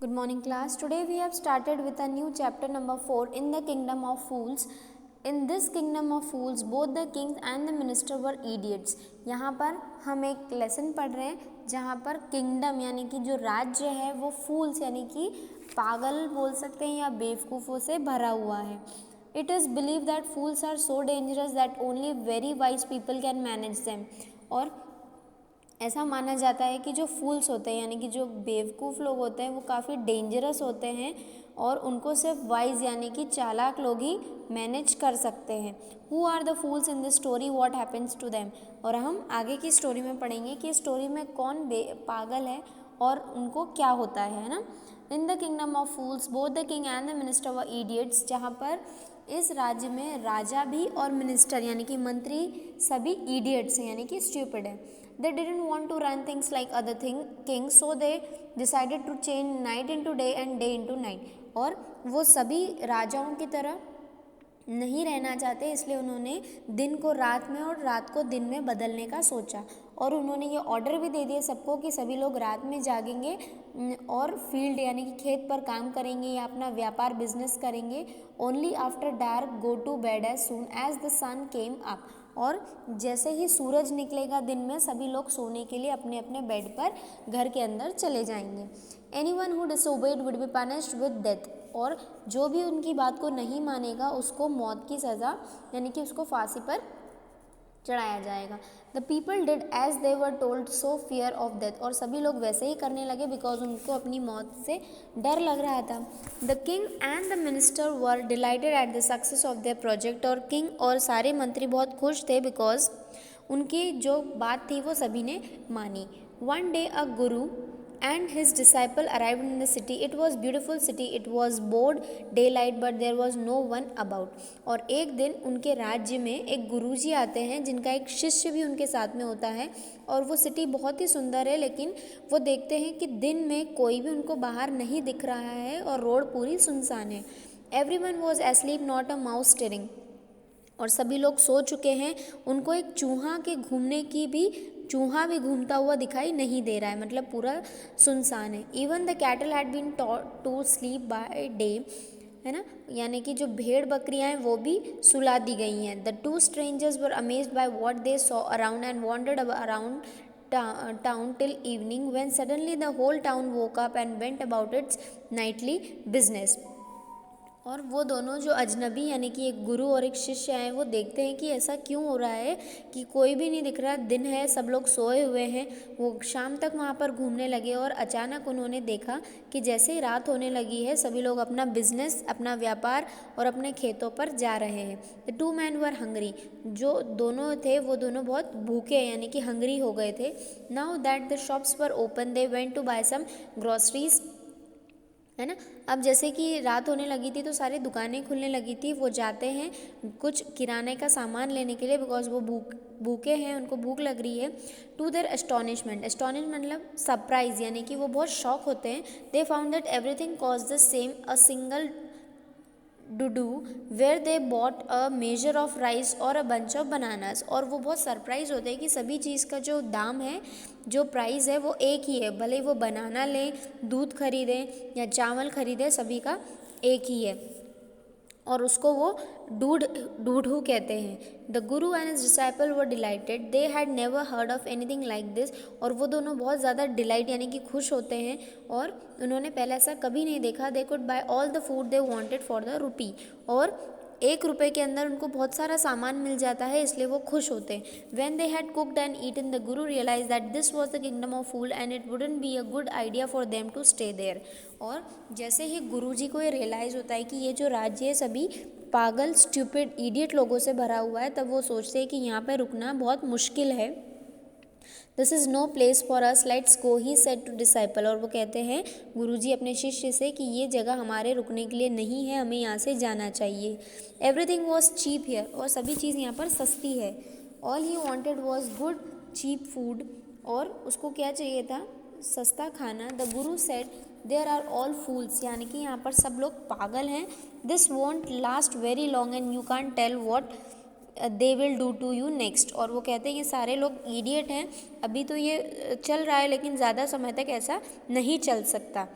Good morning class. Today we have started with a new chapter number 4 in the kingdom of fools. In this kingdom of fools both the king and the minister were idiots. यहाँ पर हम एक lesson पढ़ रहे हैं जहाँ पर kingdom यानी कि जो राज्य है वो फूल्स यानी कि पागल बोल सकते हैं या बेवकूफ़ों से भरा हुआ है. It is believed that fools are so dangerous that only very wise people can manage them. और ऐसा माना जाता है कि जो फूल्स होते हैं यानी कि जो बेवकूफ़ लोग होते हैं वो काफ़ी डेंजरस होते हैं और उनको सिर्फ वाइज यानी कि चालाक लोग ही मैनेज कर सकते हैं. Who are the fools in this story, what happens to them. और हम आगे की स्टोरी में पढ़ेंगे कि स्टोरी में कौन पागल है और उनको क्या होता है ना. In the kingdom of fools both the king and the minister were idiots. जहाँ पर इस राज्य में राजा भी और मिनिस्टर यानी कि मंत्री सभी इडियट्स हैं यानी कि स्टूपिड है. They didn't want to run things like other kings, so they decided to change night into day and day into night. और वो सभी राजाओं की तरह नहीं रहना चाहते, इसलिए उन्होंने दिन को रात में और रात को दिन में बदलने का सोचा. और उन्होंने ये ऑर्डर भी दे दिया सबको कि सभी लोग रात में जागेंगे और फील्ड यानी कि खेत पर काम करेंगे या अपना व्यापार बिजनेस करेंगे. Only after dark go to bed as soon as the sun came up. और जैसे ही सूरज निकलेगा दिन में सभी लोग सोने के लिए अपने अपने बेड पर घर के अंदर चले जाएंगे. Anyone who disobeyed would be punished with death. और जो भी उनकी बात को नहीं मानेगा उसको मौत की सज़ा यानी कि उसको फांसी पर चढ़ाया जाएगा. The people did as they were told so fear of death. और सभी लोग वैसे ही करने लगे बिकॉज उनको अपनी मौत से डर लग रहा था. The king and the minister were dilated at the success of their project. और किंग और सारे मंत्री बहुत खुश थे बिकॉज उनकी जो बात थी वो सभी ने मानी. One day a Guru and his disciple arrived in the city. It was beautiful city. It was broad daylight but there was no one about. और एक दिन उनके राज्य में एक गुरुजी आते हैं जिनका एक शिष्य भी उनके साथ में होता है. और वो सिटी बहुत ही सुंदर है लेकिन वो देखते हैं कि दिन में कोई भी उनको बाहर नहीं दिख रहा है और रोड पूरी सुनसान है. Everyone was asleep, not a mouse stirring. और सभी लोग सो चुके हैं. उनको एक चूहा भी घूमता हुआ दिखाई नहीं दे रहा है, मतलब पूरा सुनसान है. Even the cattle had been taught to sleep by day, है ना, यानी कि जो भेड़ बकरियां हैं वो भी सुला दी गई हैं. The two strangers were amazed by what they saw around and wandered around town till evening when suddenly the whole town woke up and went about its nightly business. और वो दोनों जो अजनबी यानी कि एक गुरु और एक शिष्य हैं वो देखते हैं कि ऐसा क्यों हो रहा है कि कोई भी नहीं दिख रहा, दिन है, सब लोग सोए हुए हैं. वो शाम तक वहाँ पर घूमने लगे और अचानक उन्होंने देखा कि जैसे ही रात होने लगी है सभी लोग अपना बिजनेस, अपना व्यापार और अपने खेतों पर जा रहे हैं. The two man were hungry. जो दोनों थे वो दोनों बहुत भूखे यानी कि हंग्री हो गए थे. Now that the shops were open they went to buy some groceries, है ना. अब जैसे कि रात होने लगी थी तो सारी दुकानें खुलने लगी थी. वो जाते हैं कुछ किराने का सामान लेने के लिए बिकॉज वो भूखे हैं, उनको भूख लग रही है. टू देयर एस्टोनिशमेंट मतलब सरप्राइज यानी कि वो बहुत शॉक होते हैं. They found that everything cost the same, a single duddu where they bought a measure of rice और अ बंच ऑफ बनानास. और वो बहुत सरप्राइज होते हैं कि सभी चीज़ का जो दाम है, जो प्राइस है वो एक ही है. भले वो बनाना लें, दूध खरीदें या चावल खरीदें, सभी का एक ही है. और उसको वो डूढू कहते हैं. The Guru and his disciple were dilated. They had never heard of anything like this. और वो दोनों बहुत ज़्यादा डिलाइट यानी कि खुश होते हैं और उन्होंने पहले ऐसा कभी नहीं देखा. They could bye all the food they wanted for the rupee. और ₹1 के अंदर उनको बहुत सारा सामान मिल जाता है, इसलिए वो खुश होते हैं. When they had cooked and eaten, the Guru realized that this was the kingdom of fool and it wouldn't be a good idea for them to stay there. और जैसे ही गुरुजी को ये रियलाइज़ होता है कि ये जो राज्य है सभी पागल, स्टूपिड, इडियट लोगों से भरा हुआ है, तब वो सोचते हैं कि यहाँ पर रुकना बहुत मुश्किल है. This is no place for us, let's go, he said to disciple. और वो कहते हैं गुरुजी अपने शिष्य से कि ये जगह हमारे रुकने के लिए नहीं है, हमें यहाँ से जाना चाहिए. Everything was cheap here. और सभी चीज़ यहाँ पर सस्ती है. All he wanted was good cheap food. और उसको क्या चाहिए था? सस्ता खाना. The guru said there are all fools, यानी कि यहाँ पर सब लोग पागल हैं. This won't last very long and you can't tell what they will do to you next. और वो कहते हैं ये सारे लोग इडियट हैं, अभी तो ये चल रहा है लेकिन ज़्यादा समय तक ऐसा नहीं चल सकता.